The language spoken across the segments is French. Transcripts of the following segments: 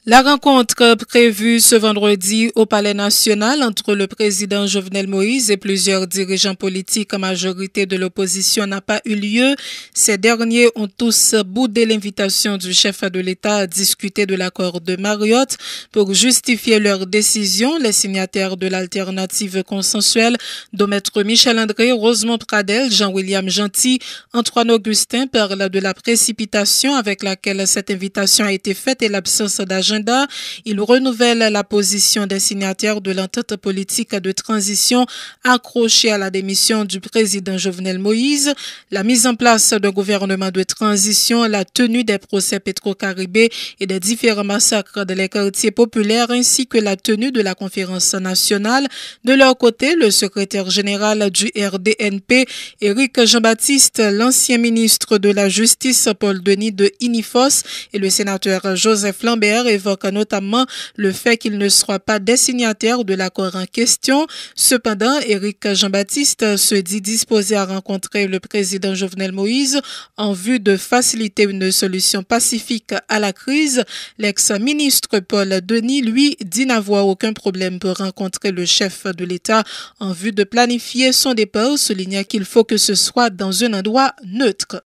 La rencontre prévue ce vendredi au Palais national entre le président Jovenel Moïse et plusieurs dirigeants politiques en majorité de l'opposition n'a pas eu lieu. Ces derniers ont tous boudé l'invitation du chef de l'État à discuter de l'accord de Mariotte. Pour justifier leur décision, les signataires de l'alternative consensuelle, dont Maître Michel André, Rosemont Pradel, Jean-William Gentil, Antoine Augustin, parlent de la précipitation avec laquelle cette invitation a été faite et l'absence d'agenda. Il renouvelle la position des signataires de l'entente politique de transition accrochée à la démission du président Jovenel Moïse, la mise en place d'un gouvernement de transition, la tenue des procès Petro-Caribé et des différents massacres dans les quartiers populaires ainsi que la tenue de la conférence nationale. De leur côté, le secrétaire général du RDNP, Éric Jean-Baptiste, l'ancien ministre de la Justice, Paul Denis de Inifos et le sénateur Joseph Lambert évoquent notamment le fait qu'il ne soit pas des signataires de l'accord en question. Cependant, Éric Jean-Baptiste se dit disposé à rencontrer le président Jovenel Moïse en vue de faciliter une solution pacifique à la crise. L'ex-ministre Paul Denis, lui, dit n'avoir aucun problème pour rencontrer le chef de l'État en vue de planifier son départ, soulignant qu'il faut que ce soit dans un endroit neutre.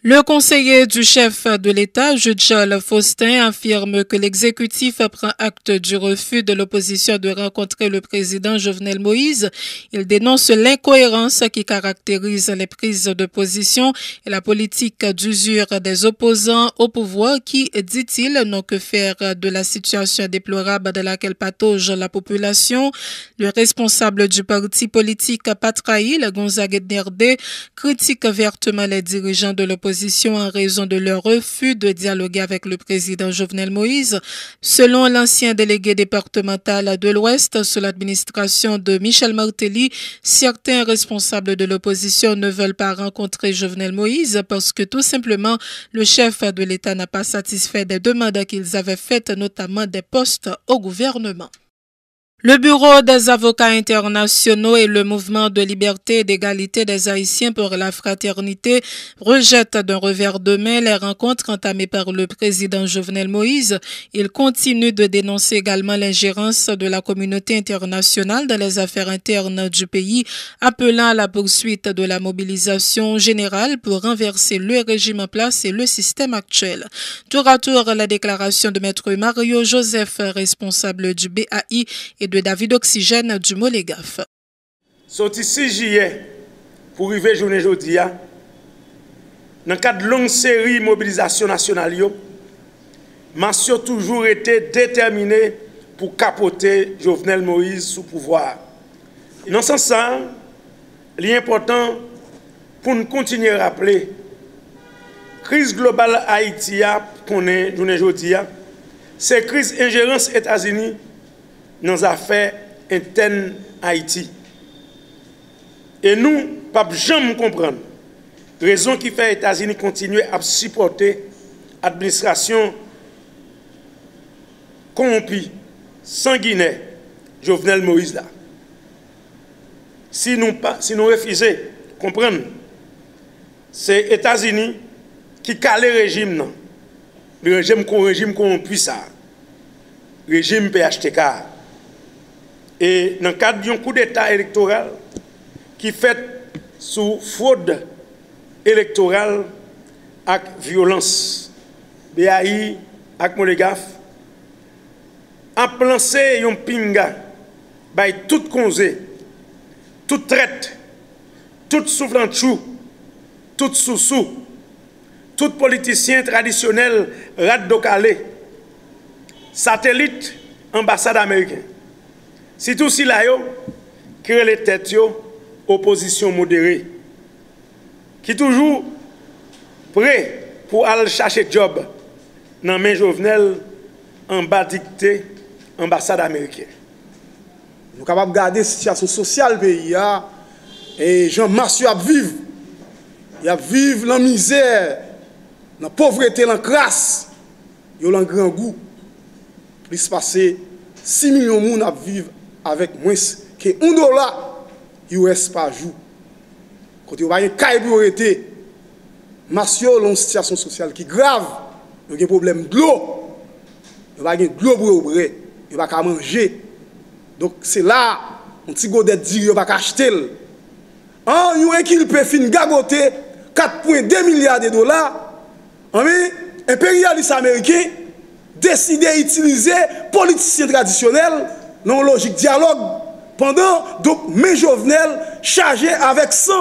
Le conseiller du chef de l'État, Jules Faustin, affirme que l'exécutif prend acte du refus de l'opposition de rencontrer le président Jovenel Moïse. Il dénonce l'incohérence qui caractérise les prises de position et la politique d'usure des opposants au pouvoir qui, dit-il, n'ont que faire de la situation déplorable dans laquelle patauge la population. Le responsable du parti politique Patraïl, Gonzague Nerdé, critique vertement les dirigeants de l'opposition en raison de leur refus de dialoguer avec le président Jovenel Moïse. Selon l'ancien délégué départemental de l'Ouest sous l'administration de Michel Martelly, certains responsables de l'opposition ne veulent pas rencontrer Jovenel Moïse parce que tout simplement le chef de l'État n'a pas satisfait des demandes qu'ils avaient faites, notamment des postes au gouvernement. Le Bureau des avocats internationaux et le mouvement de liberté et d'égalité des Haïtiens pour la fraternité rejettent d'un revers de main les rencontres entamées par le président Jovenel Moïse. Il continue de dénoncer également l'ingérence de la communauté internationale dans les affaires internes du pays, appelant à la poursuite de la mobilisation générale pour renverser le régime en place et le système actuel. Tour à tour, la déclaration de Maître Mario Joseph, responsable du BAI, et de David Oxygène du Molégaf. Sorti 6 juillet pour arriver journée aujourd'hui, dans le cadre de longue série de mobilisation nationale, Massio toujours été déterminé pour capoter Jovenel Moïse sous pouvoir. Et dans ce sens, l'important pour nous continuer à rappeler, crise globale Haïti qu'on est aujourd'hui, c'est crise ingérence États-Unis dans les affaires internes Haïti. Et nous, pas jamais comprendre raison qui fait les États-Unis continuer à supporter l'administration corrompue, sanguinaire, Jovenel Moïse là. Si nous refusons de comprendre, c'est les États-Unis qui calent le régime, le régime corrompu ça, le régime PHTK. Et dans le cadre d'un coup d'État électoral qui fait sous fraude électorale avec violence, BAI avec Molégaf, a lancé un pinga, by tout conseil, tout traite, tout soufflanchou, tout sous-sous, tout politicien traditionnel radocalé, satellite, ambassade américaine. Si tout cela crée les têtes, opposition modérée, qui toujours prêt pour aller chercher job dans main Jovenel en bas dicté ambassade américaine. Nous sommes capables de garder la situation sociale du pays. Et Jean-Martial a vivre. Il a vivre dans la misère, dans la pauvreté, dans la crasse. Il a un grand goût. Plus passer 6 millions de personnes à vivre avec moins que $1 US par jour. Quand il y a une caille pour arrêter, Massio a une situation sociale qui est grave. Il y a un problème de l'eau. il va gagner de l'eau pour il va manger. Donc c'est là, un petit godet dit il va acheter. En yon qu'il peut fin gagoter 4,2 milliards de dollars, impérialiste américain décide d'utiliser politiciens traditionnels dans une logique dialogue pendant donc mes Jovenel chargé avec 100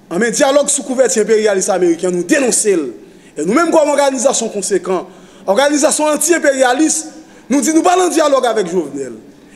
en dialogue sous couverture impérialiste américain nous dénonçons et nous-mêmes comme organisation conséquente organisation anti-impérialiste nous dit nous parlons de dialogue avec Jovenel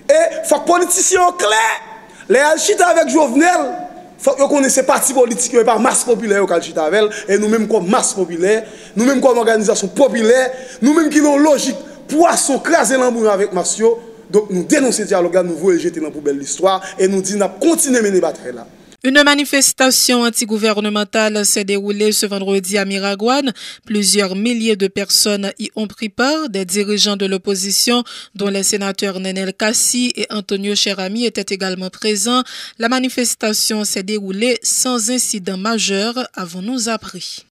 et faut que politiciens clairs les alchita avec Jovenel faut que connaissez parti politique et pas masse populaire au alchita avec et nous-mêmes comme masse populaire nous-mêmes comme organisation populaire nous-mêmes qui avons logique poisson craser l'embouille avec Massio. Donc nous dénonçons le dialogue, nous voulons jeter dans la poubelle l'histoire et nous disons qu'on continue à mener la bataille là. Une manifestation antigouvernementale s'est déroulée ce vendredi à Miragouane. Plusieurs milliers de personnes y ont pris part. Des dirigeants de l'opposition, dont les sénateurs Nenel Kassi et Antonio Cherami, étaient également présents. La manifestation s'est déroulée sans incident majeur, avons-nous appris.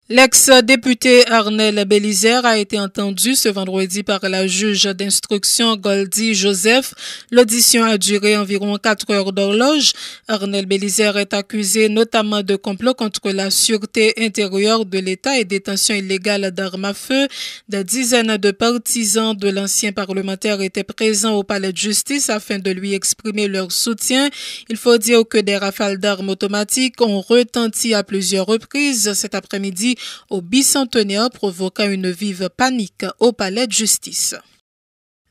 L'ex-député Arnel Bélizer a été entendu ce vendredi par la juge d'instruction Goldie Joseph. L'audition a duré environ 4 heures d'horloge. Arnel Bélizer est accusé notamment de complot contre la sûreté intérieure de l'État et détention illégale d'armes à feu. Des dizaines de partisans de l'ancien parlementaire étaient présents au palais de justice afin de lui exprimer leur soutien. Il faut dire que des rafales d'armes automatiques ont retenti à plusieurs reprises cet après-midi au bicentenaire, provoquant une vive panique au palais de justice.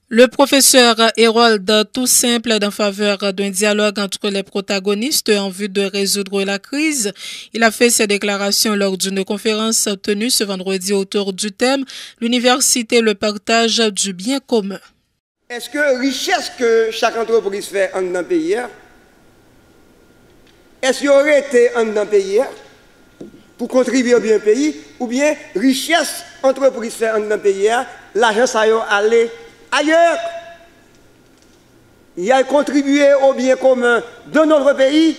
Le professeur Hérold Toussaint plaide en faveur d'un dialogue entre les protagonistes en vue de résoudre la crise. Il a fait ses déclarations lors d'une conférence tenue ce vendredi autour du thème « L'université, le partage du bien commun ». Est-ce que richesse que chaque entreprise fait en un pays, est-ce qu'il y aurait été en un pays pour contribuer au bien pays, ou bien richesse entreprise fait en un pays, l'argent ça y est allé ailleurs. Il a contribué au bien commun de notre pays.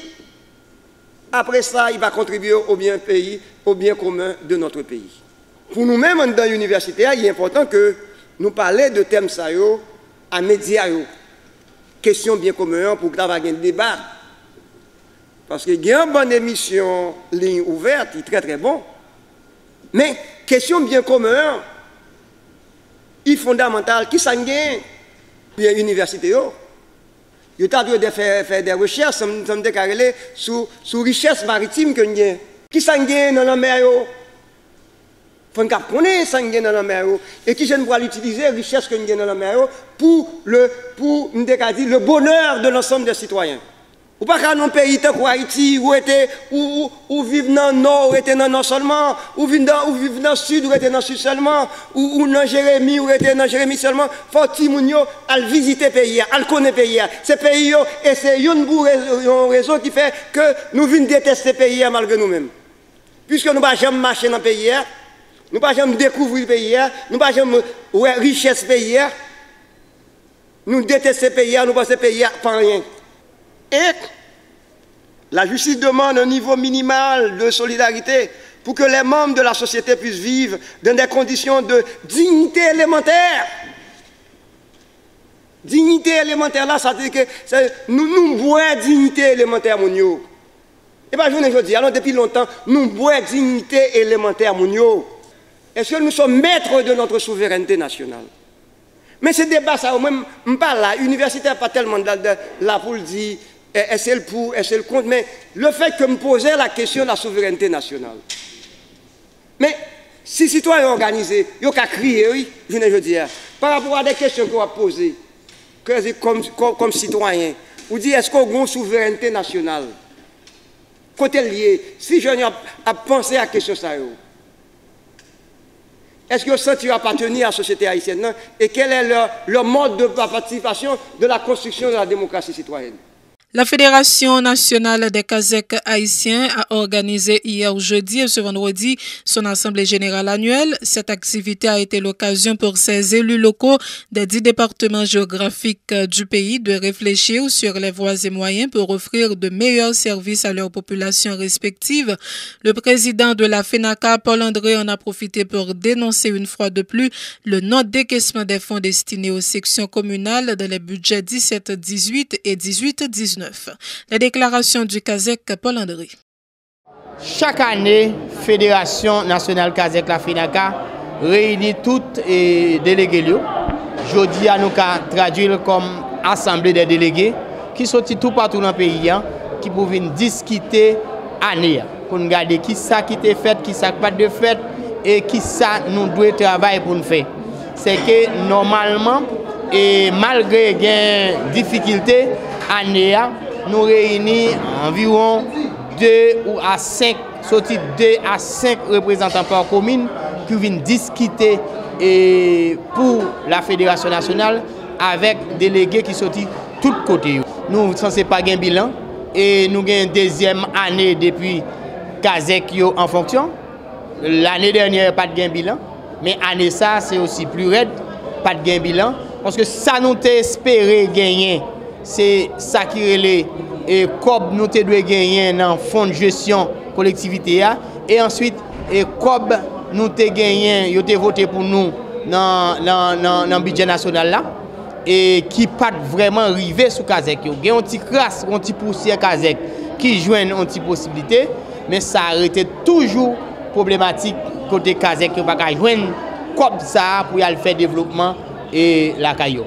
Après ça, il va contribuer au bien commun de notre pays. Pour nous-mêmes, dans l'université, il est important que nous parlions de thèmes ça y est à médias. Question bien commun pour avoir un débat. Parce qu'il y a une bonne émission, ligne ouverte, qui est très très bon. Mais, question bien commun, il est fondamental, qui s'en gagne, bien université. Il y a de faire des recherches, sur richesse maritime que nous avons. Qui s'en gagne dans la mer? Il faut qu'on connaisse s'en gagne dans la mer. Et qui j'aime l'utiliser, la richesse que nous avons dans la mer, pour le bonheur de l'ensemble des citoyens. Ou pas qu'à un pays comme Haïti, où vivent dans le nord, ou était dans le nord seulement, ou vivent dans le sud, ou était dans le sud seulement, ou dans Jérémie, ou était dans Jérémie seulement. Faut que visiter le pays, à connaître le pays. Ce pays, et c'est un réseau qui fait que nous venons détester le pays malgré nous-mêmes. Puisque nous ne pouvons jamais marcher dans le pays, nous ne pouvons jamais découvrir le pays, nous ne pouvons jamais voir la richesse du pays. Nous détestons le pays, nous pensons que le pays pas rien. Et la justice demande un niveau minimal de solidarité pour que les membres de la société puissent vivre dans des conditions de dignité élémentaire. Dignité élémentaire, là, ça veut dire que nous boivons dignité élémentaire, mon yo. Et bien, je vous dis, alors depuis longtemps, nous boivons dignité élémentaire, mon yo. Est-ce que nous sommes maîtres de notre souveraineté nationale? Mais ce débat, ça, même, pas là, l'université n'est pas tellement là pour le dire. Est-ce le pour, est-ce le contre, mais le fait que me posait la question de la souveraineté nationale. Mais si citoyens organisés, ils ont qu'à crier, oui, je veux dire, par rapport à des questions qu'on va poser, comme citoyens, vous dites, est-ce qu'on a une souveraineté nationale? Côté lié, si je n'ai pas pensé à la question ça, est-ce que vous sentez appartenir à la société haïtienne, non? Et quel est leur mode de participation de la construction de la démocratie citoyenne? La Fédération nationale des Kazakh haïtiens a organisé hier jeudi et ce vendredi son assemblée générale annuelle. Cette activité a été l'occasion pour ces élus locaux des 10 départements géographiques du pays de réfléchir sur les voies et moyens pour offrir de meilleurs services à leurs populations respectives. Le président de la FENACA, Paul André, en a profité pour dénoncer une fois de plus le non-décaissement des fonds destinés aux sections communales dans les budgets 17-18 et 18-19. La déclaration du Kazakh Paul André. Chaque année, Fédération nationale Kazakh, la FENACA, réunit toutes les délégués. Jeudi, nous traduire comme assemblée des délégués qui sont tout partout dans le pays, qui peuvent discuter année pour nous regarder qui ça qui est fait, qui ça pas de fait et qui ça nous doit travailler pour nous faire. C'est que normalement, et malgré les difficultés, année, nous réunissons environ 2 à 5 représentants par commune qui viennent discuter pour la Fédération nationale avec des délégués qui sont de tous côtés. Nous ne sommes pas un bilan et nous avons une deuxième année depuis Kazakh en fonction. L'année dernière, pas de bilan, mais l'année ça, c'est aussi plus raide, pas de bilan. Parce que ça nous a espéré gagner, c'est ça qui est et comme nous devons gagner dans le fonds de gestion collectivité et ensuite et comme nous avons gagné, ils ont voté pour nous dans le budget national là et qui pas vraiment arrivé sous Kazakh. Il y a un petit crasse, un petit poussière Kazakh qui joignent une petite possibilité, mais ça a été toujours problématique côté Kazakh qui pas joindre comme ça pour y aller faire développement et la caillou.